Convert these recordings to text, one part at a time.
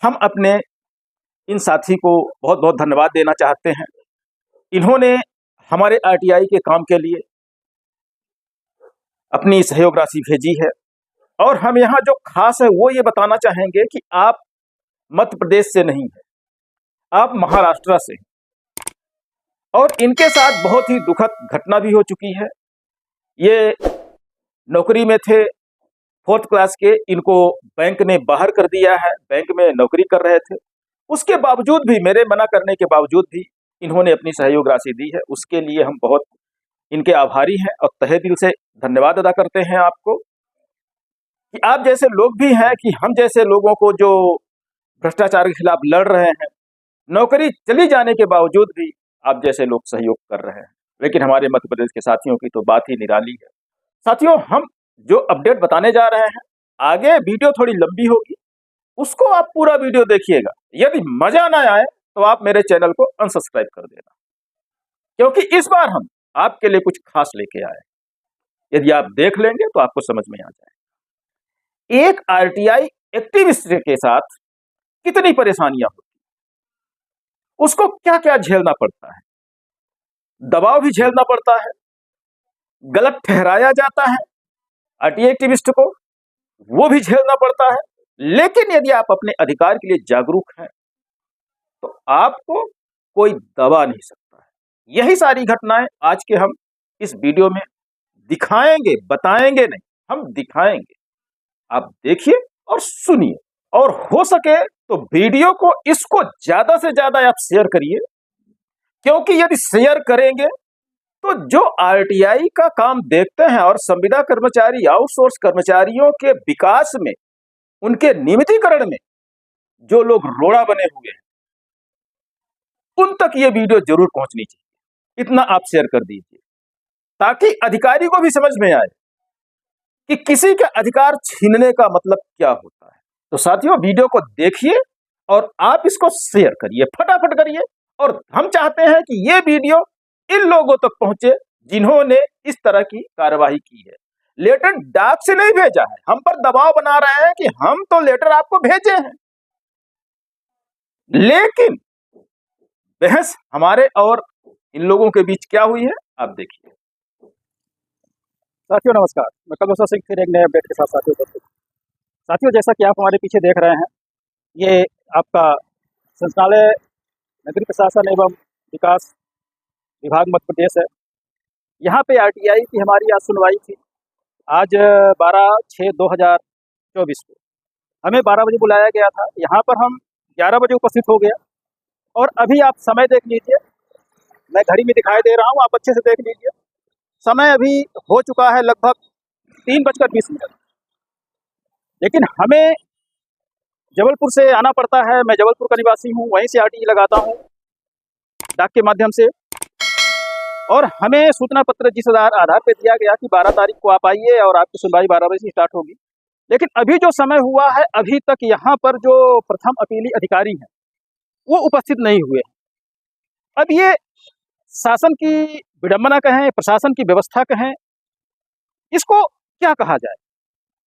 हम अपने इन साथी को बहुत बहुत धन्यवाद देना चाहते हैं। इन्होंने हमारे आरटीआई के काम के लिए अपनी सहयोग राशि भेजी है और हम यहाँ जो खास है वो ये बताना चाहेंगे कि आप मध्य प्रदेश से नहीं है, आप महाराष्ट्र से हैं और इनके साथ बहुत ही दुखद घटना भी हो चुकी है। ये नौकरी में थे, 4th क्लास के, इनको बैंक ने बाहर कर दिया है। बैंक में नौकरी कर रहे थे, उसके बावजूद भी, मेरे मना करने के बावजूद भी इन्होंने अपनी सहयोग राशि दी है। उसके लिए हम बहुत इनके आभारी हैं और तहे दिल से धन्यवाद अदा करते हैं आपको कि आप जैसे लोग भी हैं कि हम जैसे लोगों को जो भ्रष्टाचार के खिलाफ लड़ रहे हैं, नौकरी चली जाने के बावजूद भी आप जैसे लोग सहयोग कर रहे हैं। लेकिन हमारे मध्य प्रदेश के साथियों की तो बात ही निराली है। साथियों, हम जो अपडेट बताने जा रहे हैं, आगे वीडियो थोड़ी लंबी होगी, उसको आप पूरा वीडियो देखिएगा। यदि मजा ना आए तो आप मेरे चैनल को अनसब्सक्राइब कर देना, क्योंकि इस बार हम आपके लिए कुछ खास लेके आए। यदि आप देख लेंगे तो आपको समझ में आ जाए एक आरटीआई एक्टिविस्ट के साथ कितनी परेशानियां होती, उसको क्या क्या झेलना पड़ता है। दबाव भी झेलना पड़ता है, गलत ठहराया जाता है आरटीआई एक्टिविस्ट को, वो भी झेलना पड़ता है। लेकिन यदि आप अपने अधिकार के लिए जागरूक हैं तो आपको कोई दबा नहीं सकता है। यही सारी घटनाएं आज के हम इस वीडियो में दिखाएंगे, बताएंगे नहीं, हम दिखाएंगे। आप देखिए और सुनिए, और हो सके तो वीडियो को, इसको ज्यादा से ज्यादा आप शेयर करिए, क्योंकि यदि शेयर करेंगे तो जो आरटीआई का काम देखते हैं और संविदा कर्मचारी, आउटसोर्स कर्मचारियों के विकास में, उनके नियमितीकरण में जो लोग रोड़ा बने हुए हैं, उन तक ये वीडियो जरूर पहुंचनी चाहिए। इतना आप शेयर कर दीजिए ताकि अधिकारी को भी समझ में आए कि किसी के अधिकार छीनने का मतलब क्या होता है। तो साथियों, वीडियो को देखिए और आप इसको शेयर करिए, फटाफट करिए। और हम चाहते हैं कि ये वीडियो इन लोगों तक पहुंचे जिन्होंने इस तरह की कार्यवाही की है। लेटर डाक से नहीं भेजा है, हम पर दबाव बना रहे हैं कि हम तो लेटर आपको भेजे हैं, लेकिन बहस हमारे और इन लोगों के बीच क्या हुई है, आप देखिए। साथियों नमस्कार, मैं कलवसा सिंह फिर एक नए अपडेट के साथ साथियों, जैसा कि आप हमारे पीछे देख रहे हैं, ये आपका संचालय नगरीय प्रशासन एवं विकास विभाग मध्य प्रदेश है। यहाँ पे आरटीआई की हमारी आज सुनवाई थी, आज 12/6/2024 को हमें 12 बजे बुलाया गया था। यहाँ पर हम 11 बजे उपस्थित हो गया और अभी आप समय देख लीजिए, मैं घड़ी में दिखाई दे रहा हूँ, आप अच्छे से देख लीजिए। समय अभी हो चुका है लगभग 3:20। लेकिन हमें जबलपुर से आना पड़ता है, मैं जबलपुर का निवासी हूँ, वहीं से आरटीई लगाता हूँ डाक के माध्यम से। और हमें सूचना पत्र जिस आधार पे दिया गया कि 12 तारीख को आप आइए और आपकी सुनवाई 12 बजे से स्टार्ट होगी। लेकिन अभी जो समय हुआ है, अभी तक यहाँ पर जो प्रथम अपीली अधिकारी हैं वो उपस्थित नहीं हुए। अब ये शासन की विडंबना कहें, प्रशासन की व्यवस्था कहें, इसको क्या कहा जाए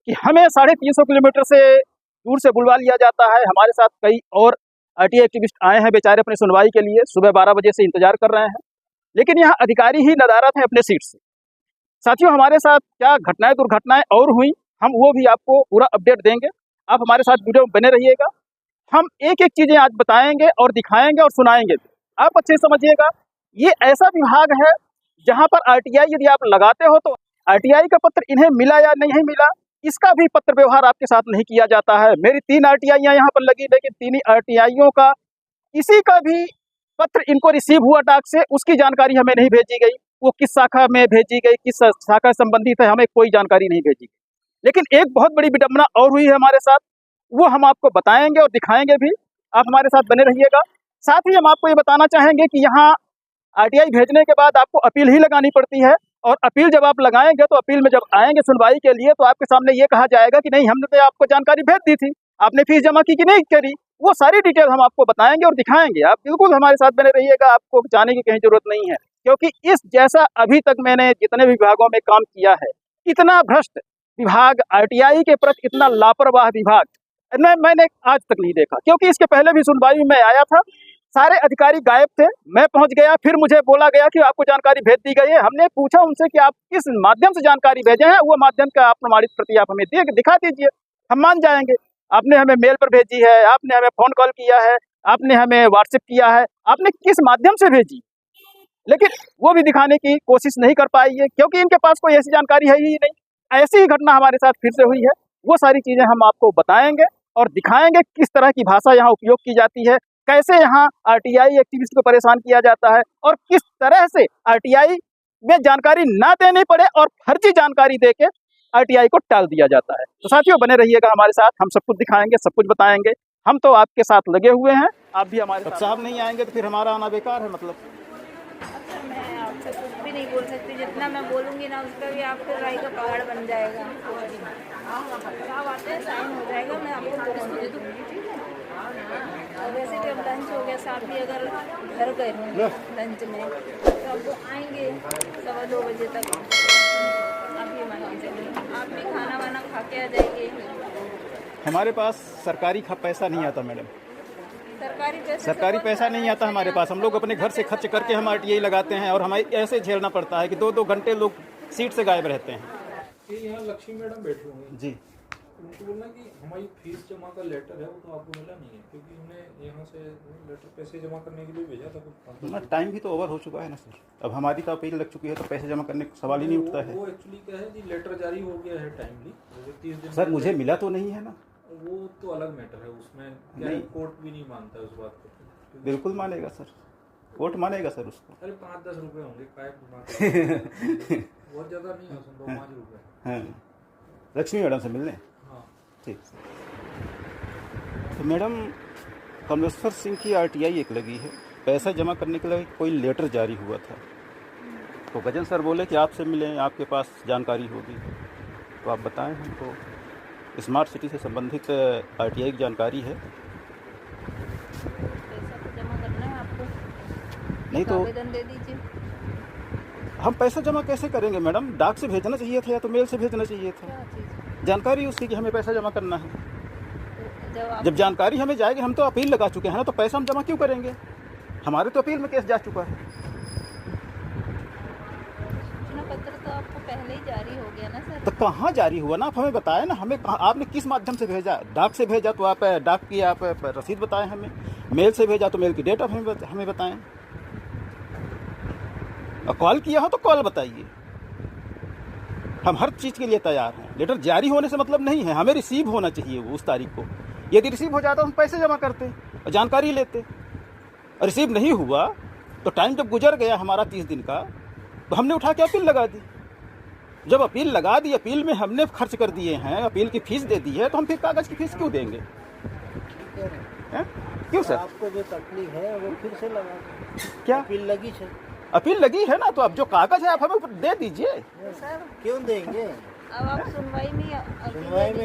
कि हमें 350 किलोमीटर से दूर से बुलवा लिया जाता है। हमारे साथ कई और आरटीआई एक्टिविस्ट आए हैं, बेचारे अपनी सुनवाई के लिए सुबह 12 बजे से इंतजार कर रहे हैं, लेकिन यहाँ अधिकारी ही नदारत हैं अपने सीट से। साथियों, हमारे साथ क्या घटनाएं दुर्घटनाएं और हुई, हम वो भी आपको पूरा अपडेट देंगे। आप हमारे साथ वीडियो में बने रहिएगा। हम एक एक चीजें आज बताएंगे और दिखाएंगे और सुनाएंगे। आप अच्छे से समझिएगा, ये ऐसा विभाग है जहां पर आरटीआई यदि आप लगाते हो तो आरटीआई का पत्र इन्हें मिला या नहीं मिला, इसका भी पत्र व्यवहार आपके साथ नहीं किया जाता है। मेरी 3 आरटीआईयां यहाँ पर लगी, लेकिन 3 आरटीआईयों का किसी का भी पत्र इनको रिसीव हुआ डाक से, उसकी जानकारी हमें नहीं भेजी गई। वो किस शाखा में भेजी गई, किस शाखा संबंधित है, हमें कोई जानकारी नहीं भेजी गई। लेकिन एक बहुत बड़ी विडंबना और हुई है हमारे साथ, वो हम आपको बताएंगे और दिखाएंगे भी। आप हमारे साथ बने रहिएगा। साथ ही हम आपको ये बताना चाहेंगे कि यहाँ आरटीआई भेजने के बाद आपको अपील ही लगानी पड़ती है, और अपील जब आप लगाएंगे तो अपील में जब आएंगे सुनवाई के लिए तो आपके सामने ये कहा जाएगा कि नहीं, हमने तो आपको जानकारी भेज दी थी, आपने फीस जमा की कि नहीं करी। वो सारी डिटेल हम आपको बताएंगे और दिखाएंगे। आप बिल्कुल हमारे साथ बने रहिएगा, आपको जाने की कहीं जरूरत नहीं है, क्योंकि इस जैसा अभी तक मैंने जितने विभागों में काम किया है, इतना भ्रष्ट विभाग, आरटीआई के प्रति इतना लापरवाह विभाग मैंने आज तक नहीं देखा, क्योंकि इसके पहले भी सुनवाई में मैं आया था, सारे अधिकारी गायब थे। मैं पहुंच गया, फिर मुझे बोला गया कि आपको जानकारी भेज दी गई है। हमने पूछा उनसे कि आप किस माध्यम से जानकारी भेजे हैं, वो माध्यम का आप प्रमाणित प्रति आप हमें दिखा दीजिए, हम मान जाएंगे। आपने हमें मेल पर भेजी है, आपने हमें फोन कॉल किया है, आपने हमें व्हाट्सएप किया है, आपने किस माध्यम से भेजी, लेकिन वो भी दिखाने की कोशिश नहीं कर पाई है, क्योंकि इनके पास कोई ऐसी जानकारी है ही नहीं। ऐसी ही घटना हमारे साथ फिर से हुई है। वो सारी चीजें हम आपको बताएंगे और दिखाएंगे किस तरह की भाषा यहाँ उपयोग की जाती है, कैसे यहाँ आरटीआई एक्टिविस्ट को परेशान किया जाता है, और किस तरह से आरटीआई में जानकारी ना देनी पड़े और फर्जी जानकारी देके आरटीआई को टाल दिया जाता है। तो साथियों, बने रहिएगा हमारे साथ, हम सब कुछ दिखाएंगे, सब कुछ बताएंगे। हम तो आपके साथ लगे हुए हैं, आप भी हमारे साथ। साहब नहीं आएंगे तो फिर हमारा आना बेकार है, मतलब अच्छा, मैं आपसे कुछ भी नहीं बोल सकती। जितना मैं बोलूँगी ना, उसका भी आपके राय का पहाड़ बन जाएगा। आप आते हैं, साइन हो जाएगा, मैं आपको तुरंत दे दूँगी, ठीक है। और वैसे भी अब लंच हो गया, साथ ही अगर घर गए होंगे लंच में तो अब वो आएंगे 2:15 बजे तक। आप ये मान के चलिए, आप भी खाना वाना खा के आ जाइए। हमारे पास सरकारी पैसा नहीं आता मैडम, सरकारी पैसा नहीं आता हमारे पास। हम लोग अपने घर से खर्च करके हम आरटीआई लगाते हैं, और हमें ऐसे झेलना पड़ता है कि 2-2 घंटे लोग सीट से गायब रहते हैं। ये यहाँ लक्ष्मी मैडम बैठी हुई हैं जी, उनको बोलना कि हमारी फीस जमा का लेटर है वो तो आपको मिला नहीं है, क्योंकि हमने यहाँ से लेटर पैसे जमा करने के लिए भेजा था कुछ। टाइम भी तो ओवर हो चुका है ना सर, अब हमारी तो अपील लग चुकी है, तो पैसे जमा करने का सवाल ही नहीं उठता है। वो एक्चुअली क्या है जी, लेटर जारी हो गया है टाइमली, 30 दिन सर मुझे मिला तो नहीं है ना। वो तो अलग मैटर है, उसमें क्या है, कोर्ट भी नहीं मानता उस बात को। बिल्कुल मानेगा सर, कोर्ट मानेगा सर उसको। अरे 5-10 रुपये होंगे, काय बहुत ज़्यादा नहीं है, 2-5 रुपये। हाँ, लक्ष्मी मैडम से मिलने। हाँ ठीक। तो मैडम, कमलेश्वर सिंह की आरटीआई एक लगी है, पैसा जमा करने के लिए कोई लेटर जारी हुआ था, तो गजन सर बोले कि आपसे मिलें, आपके पास जानकारी होगी, तो आप बताएं हमको। स्मार्ट सिटी से संबंधित आरटीआई की जानकारी है। पैसा तो जमा करना है आपको, नहीं तो आवेदन दे दीजिए। हम पैसा जमा कैसे करेंगे मैडम? डाक से भेजना चाहिए था या तो मेल से भेजना चाहिए था। क्या चीज़? जानकारी उसकी कि हमें पैसा जमा करना है। तो जब जानकारी हमें जाएगी, हम तो अपील लगा चुके हैं ना, तो पैसा हम जमा क्यों करेंगे? हमारे तो अपील में केस जा चुका है। सूचना पत्र तो आपको पहले ही जारी हो गया ना सर। तो कहाँ जारी हुआ ना, आप हमें बताएं ना, हमें आपने किस माध्यम से भेजा? डाक से भेजा तो आप डाक की आप रसीद बताएं हमें, मेल से भेजा तो मेल की डेट आप हमें बताएं, और कॉल किया हो तो कॉल बताइए। हम हर चीज़ के लिए तैयार हैं। लेटर जारी होने से मतलब नहीं है, हमें रिसीव होना चाहिए वो उस तारीख को। यदि रिसीव हो जाता तो हम पैसे जमा करते और जानकारी लेते, और रिसीव नहीं हुआ तो टाइम जब गुजर गया हमारा 30 दिन का, तो हमने उठा के अपील लगा दी। जब अपील लगा दी, अपील में हमने खर्च कर दिए हैं, अपील की फीस दे दी है, तो हम फिर कागज़ की फीस क्यों देंगे? क्यों सर? आपको जो तकलीफ है वो फिर से लगा क्या अपील लगी है? अपील लगी है ना, तो अब जो कागज़ है आप हमें दे दीजिए। सर क्यों देंगे? अब आप सुनवाई में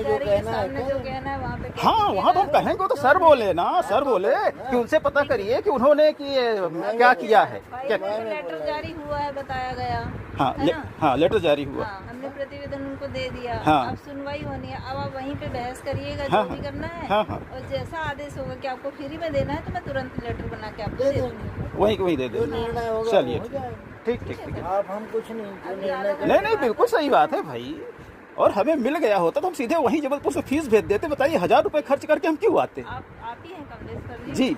जो कहना है जो कहना है वहाँ पे हाँ, वहाँ तो हम कहेंगे, तो सर बोले ना, सर बोले कि उनसे पता करिए कि उन्होंने क्या किया है। क्या लेटर जारी हुआ है बताया गया। हाँ, है ना? हाँ, लेटर जारी हुआ। हाँ, हमने प्रतिवेदन उनको दे दिया। हाँ। अब सुनवाई होनी है, अब आप वहीं पे बहस करिएगा हाँ, जो भी करना है। हाँ, हाँ। और जैसा आदेश होगा कि आपको फ्री में देना है, तो मैं तुरंत लेटर बना के आपको दे दूँगी। वहीं दे जो दे। निर्णय होगा चलिए, वो हो जाएगा। ठीक ठीक ठीक। आप हम कुछ नहीं, जो निर्णय नहीं नहीं, बिल्कुल सही बात है भाई। और हमें मिल गया होता तो हम सीधे वहीं जबलपुर से फीस भेज देते। बताइए, 1000 रुपये खर्च करके हम क्यों आते? आप ही हैं कमलेश सर जी,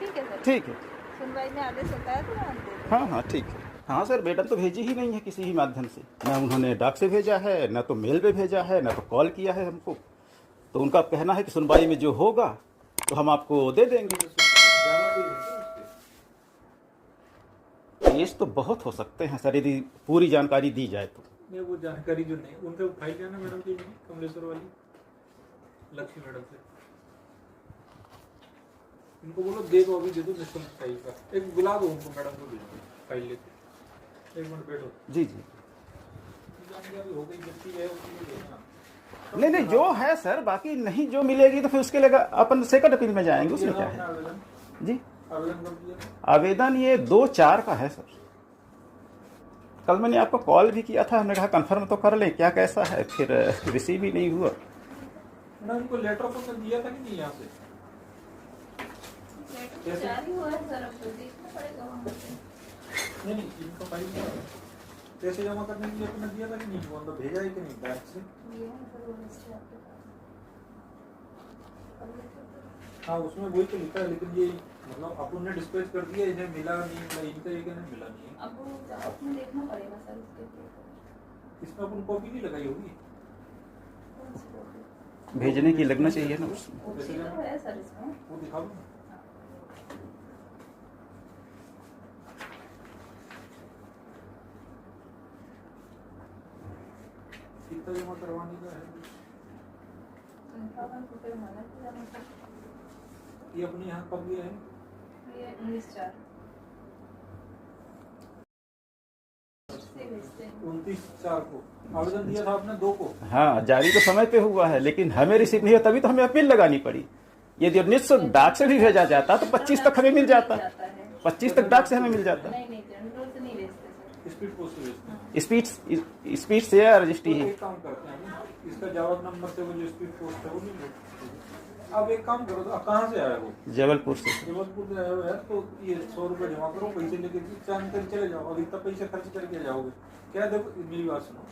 ठीक है सर। ठीक है। सुनवाई में आदेश होता है तो मैं दे दूँगी। हाँ हाँ, ठीक है। हाँ सर, बेटा तो भेजी ही नहीं है किसी भी माध्यम से, ना उन्होंने डाक से भेजा है, ना तो मेल पे भेजा है, ना तो कॉल किया है हमको। तो उनका कहना है कि सुनवाई में जो होगा तो हम आपको दे देंगे। केस तो बहुत हो सकते हैं सर, यदि पूरी जानकारी दी जाए तो। नहीं, वो जानकारी जो नहीं, उनसे फाइल जाना मैडम की नहीं, कमलेश्वर वाली लक्ष्मी मैडम से उनको बोलो दे दो, अभी दे दो निशुल्क फाइल का। एक बुला दो उनको, मैडम को भेजो फाइल लेके। 1 मिनट बैठो। जी जी, जानकारी हो गई, जितनी है उतनी ही देना। नहीं नहीं, जो है सर, बाकी नहीं जो मिलेगी तो फिर उसके लिए अपन सेकंड अपील में जाएंगे, उसमें क्या है। आवेदन जी, आवेदन कर दिया। आवेदन ये 2/4 का है सर। कल मैंने आपको कॉल भी किया था, हमने कहा कंफर्म तो कर लें क्या कैसा है, फिर रिसीव ही नहीं हुआ। मैंने उनको लेटर तो कर दिया था कि नहीं यहाँ से? कैसे? जारी हुआ है सर, अब तो देखना पड़ेगा वहाँ पे। नहीं इनका फाइल क्या है? पैसे जमा करने के लिए आपने दिया था कि नहीं? वो अंदर भेजा है कि नहीं बैंक से? ये है सर वो लिस्ट आपके पास। हाँ उसमें वही तो लिखा है, लेकिन ये मतलब अपन ने डिस्पैच कर दिया, इन्हें मिला नहीं, मतलब इनका ये कहना मिला नहीं है। अब वो आपने देखना पड़ेगा सर उसके ऊपर। इसमें अपन कॉपी नहीं लगाई होगी? कौन सी कॉपी? भेजने की लगना चाहिए ना उसमें। कॉपी तो है सर इसमें। वो दिखा दो ना। कितना जमा करवाने का है? 55 रुपये माना कि जमा कर। ये अपने यहाँ कब लिया है? ये 19/4 से भेजते हैं। 29/4 को आवेदन दिया था आपने, 2 को। हाँ जारी तो समय पे हुआ है, लेकिन हमें रिसीव नहीं हुआ, तभी तो हमें अपील लगानी पड़ी। यदि 1900 डाक से भी भेजा जाता तो 25 तक हमें मिल जाता, 25 तक डाक से हमें मिल जाता। नहीं जनरल से नहीं भेजते सर। स्पीड पोस्ट से भेजते हैं। स्पीड से या रजिस्ट्री तो है। एक काम करते हैं, इसका जवाब नंबर से वो जो स्पीड पोस्ट है वो नहीं भेजते। अब एक काम करो, तो कहाँ से आया वो? जबलपुर से। जबलपुर से आया हुआ है, तो ये 100 रुपये जमा करो, पैसे लेके जानकारी चले जाओ। अब इतना पैसे खर्च करके जाओगे क्या? देखो मेरी बात सुनो,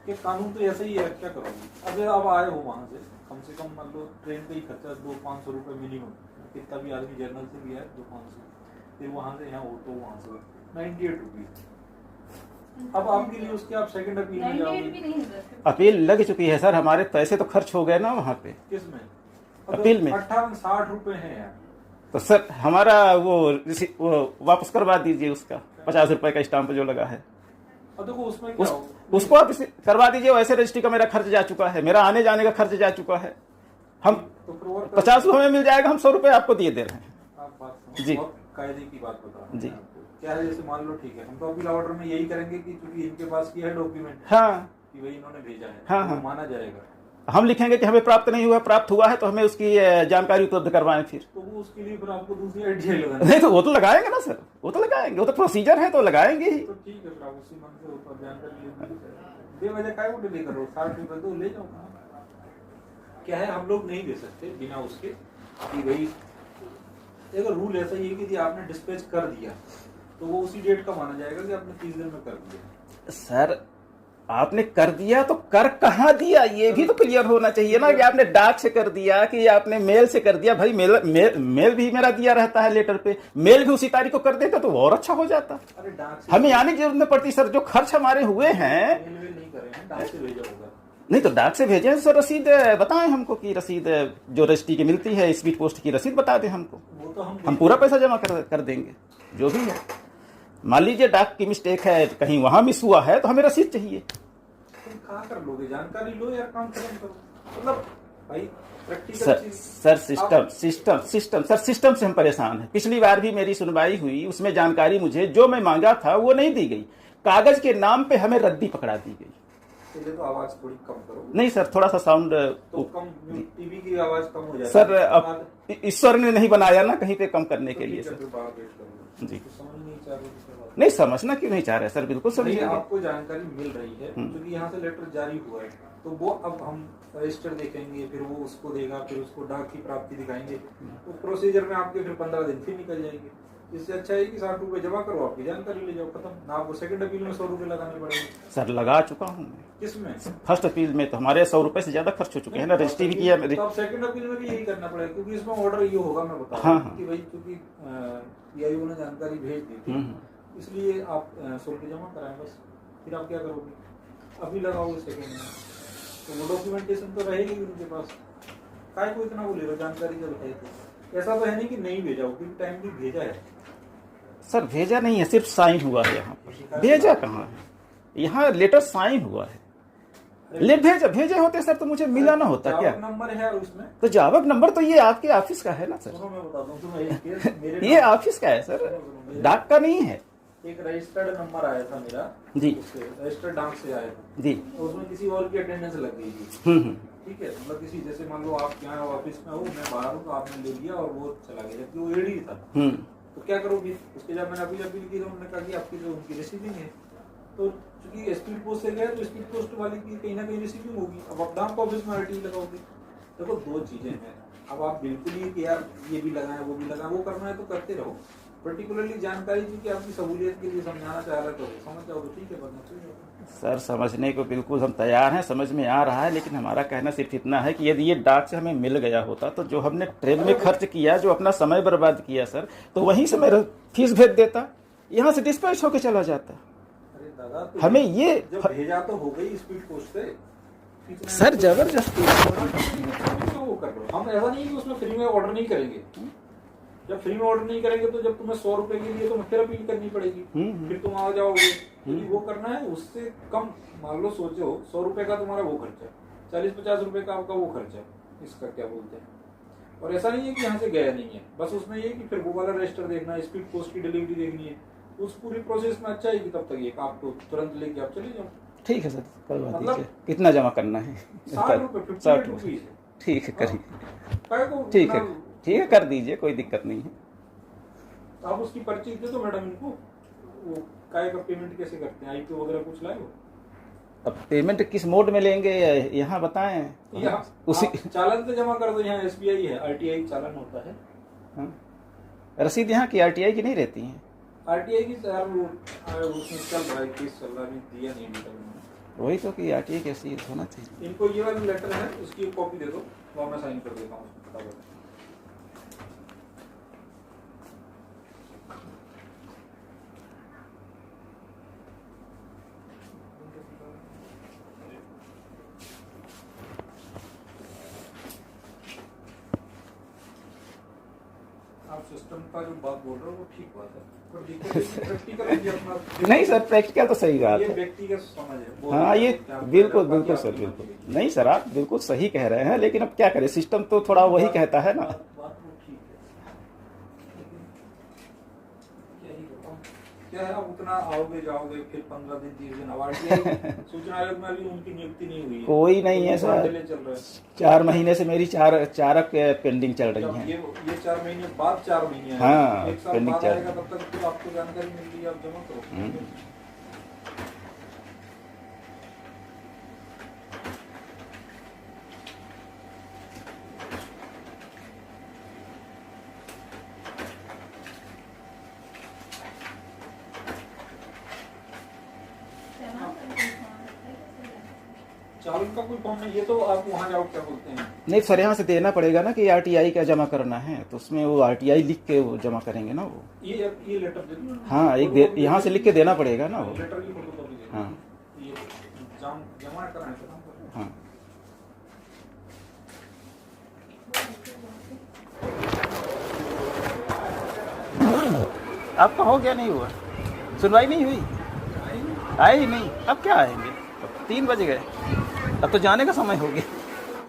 कि कानून तो ऐसा ही है, क्या करोगे? अब आप आए हो वहाँ से कम मान लो ट्रेन का ही खर्चा 200-500 रुपये मिनिमम, कितना भी आदमी जर्नल से भी है 200-500, फिर वहाँ से यहाँ ऑटो, वहाँ से 98 रुपीज़। अब आपके लिए उसके आप सेकंड अपील में 98 जाओगे। भी नहीं सर। अपील लग चुकी है सर, हमारे पैसे तो खर्च हो गए ना वहाँ पे। किसमें? अपील में 58-60 रुपए हैं यार। तो सर हमारा वो वापस करवा दीजिए, उसका 50 रुपए का स्टाम्प जो लगा है अब देखो उसमें क्या हो? उसको आप करवा दीजिए। वैसे रजिस्ट्री का मेरा खर्च जा चुका है, मेरा आने जाने का खर्च जा चुका है। हम तो फिर और 50 रुपये हमें मिल जाएगा, हम 100 रुपये आपको दिए दे रहे हैं। आप बात सुनो, जी। बहुत कायदे की बात बता रहा हूं जी। मैं आपको। क्या है, जैसे मान लो ठीक है, हम तो अपील ऑर्डर में यही करेंगे कि चूंकि इनके पास किया है डॉक्यूमेंट हाँ कि भाई इन्होंने भेजा है, हाँ, तो हाँ। माना जाएगा। हम लिखेंगे कि हमें प्राप्त नहीं हुआ, प्राप्त हुआ है तो हमें उसकी जानकारी उपलब्ध करवाएं फिर। तो वो उसके लिए फिर आपको दूसरी आईडी लगानी नहीं तो वो तो लगाएंगे ना सर, वो तो लगाएंगे, वो तो प्रोसीजर है तो लगाएंगे ही। तो ठीक है, फिर आप उसी मन से ऊपर जानकारी ले लीजिए। बेवजह काय को डिले करो, 60 रुपए दो ले जाओ। क्या है, हम लोग नहीं दे सकते बिना उसके कि भाई, अगर रूल ऐसा ही है कि यदि आपने डिस्पैच कर दिया तो वो उसी डेट का माना जाएगा कि आपने 30 दिन में कर दिया। सर आपने कर दिया तो कर कहाँ दिया, ये भी तो क्लियर होना चाहिए ना कि आपने डाक से कर दिया कि आपने मेल से कर दिया। भाई मेल भी मेरा दिया रहता है लेटर पे, मेल भी उसी तारीख को कर देता तो और अच्छा हो जाता। अरे डाक से हमें आने की जरूरत नहीं पड़ती सर, जो खर्च हमारे हुए हैं। मेल वेल नहीं करे हैं, डाक से भेजा होगा। नहीं तो डाक से भेजे सर, रसीद बताएं हमको कि रसीद जो रजिस्ट्री की मिलती है, स्पीड पोस्ट की रसीद बता दें हमको, वो तो हम पूरा पैसा जमा कर देंगे जो भी है। मान लीजिए डाक की मिस्टेक है, कहीं वहां मिस हुआ है तो हमें रसीद चाहिए। तुम कहाँ कर लोगे, जानकारी लो यार, काम खत्म करो। मतलब भाई प्रैक्टिकल सर चीज सर सिस्टम सर, सिस्टम से हम परेशान हैं। पिछली बार भी मेरी सुनवाई हुई, उसमें जानकारी मुझे जो मैं मांगा था वो नहीं दी गई, कागज के नाम पे हमें रद्दी पकड़ा दी गई। तो आवाज थोड़ी कम करो। नहीं सर, थोड़ा सा साउंड तो कम, टीवी की आवाज कम हो जाती सर, है। अब ईश्वर ने नहीं बनाया ना कहीं पे कम करने के लिए तो सर। फिर बाहर वेट करो। जी। तो समझ नहीं चाह रहे दूसरी बात। नहीं समझना क्यों नहीं चाह रहे सर, बिल्कुल नहीं, समझिए। आपको जानकारी मिल रही है क्योंकि यहाँ से लेटर जारी हुआ है, तो वो अब हम रजिस्टर देखेंगे, फिर वो उसको देगा, फिर उसको डाक की प्राप्ति दिखाएंगे, तो प्रोसीजर में आपके फिर 15 दिन फिर निकल जाएंगे। इससे अच्छा है कि 60 रुपए जमा करो, आपकी जानकारी ले जाओ, खत्म ना। आपको सेकंड अपील में 100 रुपए लगाने पड़ेंगे। सर लगा चुका हूँ मैं, किसमें? फर्स्ट अपील में तो हमारे 100 रुपए से ज्यादा खर्च हो चुके हैं ना, रजिस्ट्री भी किया तो आप सेकंड अपील में भी यही करना पड़ेगा, क्योंकि इसमें ऑर्डर ये होगा, मैं बता हाँ, रहा हूँ हाँ। कि भाई चूंकि पीआईओ ने जानकारी भेज दी थी, इसलिए आप 100 रुपये जमा कराएं बस। फिर आप क्या करोगे, अभी लगाओगे सेकंड में, तो वो डॉक्यूमेंटेशन तो रहेगी उनके पास। काय को इतना वो ले लो जानकारी जब है तो। ऐसा तो है नहीं कि नहीं भेजा हो, क्योंकि टाइम भी भेजा है। सर भेजा नहीं है, सिर्फ साइन हुआ है यहाँ पर, भेजा कहाँ है? यहाँ लेटर साइन हुआ है। ले भेजे होते सर तो मुझे मिला ना होता क्या? नंबर है उसमें, तो जावक नंबर तो ये आपके ऑफिस का है ना सर, सुनो मैं बता दूं तुम्हें, मेरे ये ऑफिस का है सर, डाक का नहीं है। एक रजिस्टर्ड नंबर आया था मेरा जी रजिस्टर्ड डाक से आया था जी। उसमें किसी और की अटेंडेंस लग गई थी। ठीक है, मतलब किसी, जैसे मान लो आप यहाँ ऑफिस में हो, मैं बाहर हूँ, तो आपने ले लिया और वो चला गया, जबकि वो एडी था। तो क्या करोगे? उसके जब मैंने अपील की तो उन्होंने कहा कि आपकी जो उनकी रिसीविंग है, तो चूंकि स्पीड पोस्ट से गया तो स्पीड पोस्ट वाले की कहीं ना कहीं रिसीविंग होगी। अब आप डाक ऑफिस में आरटीआई लगाओगे। देखो दो चीजें हैं। अब आप बिल्कुल ही कि यार ये भी लगाएं वो भी लगाएं, वो करना है तो करते रहो। पर्टिकुलरली जानकारी चूंकि आपकी सहूलियत के लिए समझाना चाह रहा तो समझ जाओ तो ठीक है, वरना चल जाओ। सर समझने को बिल्कुल हम तैयार हैं, समझ में आ रहा है, लेकिन हमारा कहना सिर्फ इतना है कि यदि ये डाक से हमें मिल गया होता तो जो हमने ट्रेन में खर्च किया, जो अपना समय बर्बाद किया सर, तो वहीं से मेरा फीस भेज देता, यहाँ से डिस्पैच होकर चला जाता। अरे दादा तो हमें ये जब भेजा तो हो गई स्पीड पोस्ट से सर जबरदस्ती क्यों वो कर रहे हो? हम ऐसा नहीं है कि उसमें फ्री में ऑर्डर नहीं करेंगे। जब फ्री में ऑर्डर नहीं करेंगे तो जब तुम्हें 100 रुपए के लिए तो फिर अपील करनी पड़ेगी, फिर तुम आ जाओगे। यदि वो करना है उससे कम, मान लो सोचो 100 रुपए का तुम्हारा वो खर्चा, 40-50 रुपए का आपका वो खर्चा, इसका क्या बोलते हैं। और ऐसा नहीं है कि यहाँ से गया नहीं है, बस उसमें ये कि फिर वो वाला रजिस्टर देखना है, स्पीड पोस्ट की डिलीवरी देखनी है, उस पूरी प्रोसेस में अच्छा है कि तब तक ये आपको तुरंत लेके आप चले जाओ। ठीक है सर, करवा मतलब दीजिए। कितना जमा करना है? 60 रुपए, 58 रुपीज है। ठीक है करिए, काय को ठीक है इतना- ठीक है, कर दीजिए, कोई दिक्कत नहीं है। तो आप उसकी पर्ची दे दो मैडम इनको। वो काय का पेमेंट कैसे करते हैं, आईपी वगैरह कुछ लाए हो? अब पेमेंट किस मोड में लेंगे यहाँ बताएं। यहाँ उसी आप चालान तो जमा कर दो, यहाँ एसबीआई है, आरटीआई चालान होता है। हाँ। रसीद यहाँ की आरटीआई की नहीं रहती है। आरटीआई की यार वो उसमें चल रहा है, केस चल रहा है, दिया नहीं अभी तक। वही तो कि आरटीआई की रसीद होना चाहिए। इनको ये वाला लेटर है, उसकी एक कॉपी दे दो, वो मैं साइन कर देता हूँ उसमें फटाफट। आप सिस्टम का जो बात बोल रहे हो वो ठीक बात है, पर देखो प्रैक्टिकल ये अपना नहीं सर, प्रैक्टिकल तो सही बात ये है। व्यक्तिगत समझ है। हाँ ये क्या बिल्कुल बाकी बिल्कुल आप सर, समझ बिल्कुल लीजिए। नहीं सर, आप बिल्कुल सही कह रहे हैं, लेकिन अब क्या करें, सिस्टम तो थोड़ा वही कहता है ना। बात वो ठीक है, लेकिन क्या ही बताऊं। क्या है, आप उतना आओगे जाओगे, फिर 15 दिन 30 दिन अब सूचना आयोग में अभी उनकी नियुक्ति नहीं हुई है, कोई नहीं है सर। डिले चल रहा है। 4 महीने से मेरी चारक पेंडिंग चल रही जब हैं। ये 4 महीने बाद 4 महीने आएगा, हाँ, एक साल पेंडिंग बाद चल आएगा, तब तक तो आपको जानकारी मिल रही है, आप जमा करो। चालन का कोई फॉर्म नहीं, ये तो आप वहाँ जाओ, क्या बोलते हैं, नहीं सर, यहाँ से देना पड़ेगा ना कि आरटीआई का जमा करना है, तो उसमें वो आरटीआई लिख के वो जमा करेंगे ना वो। ये लेटर दे दो। हाँ, एक यहाँ से लिख के देना पड़ेगा ना वो। लेटर की फोटोकॉपी दे दो। हाँ ये जमा कराएं तो नाम पर। हाँ। आपका हो गया, नहीं हुआ, सुनवाई नहीं हुई, आए ही नहीं, अब क्या आएंगे, अब 3 बज गए, अब तो जाने का समय हो गया।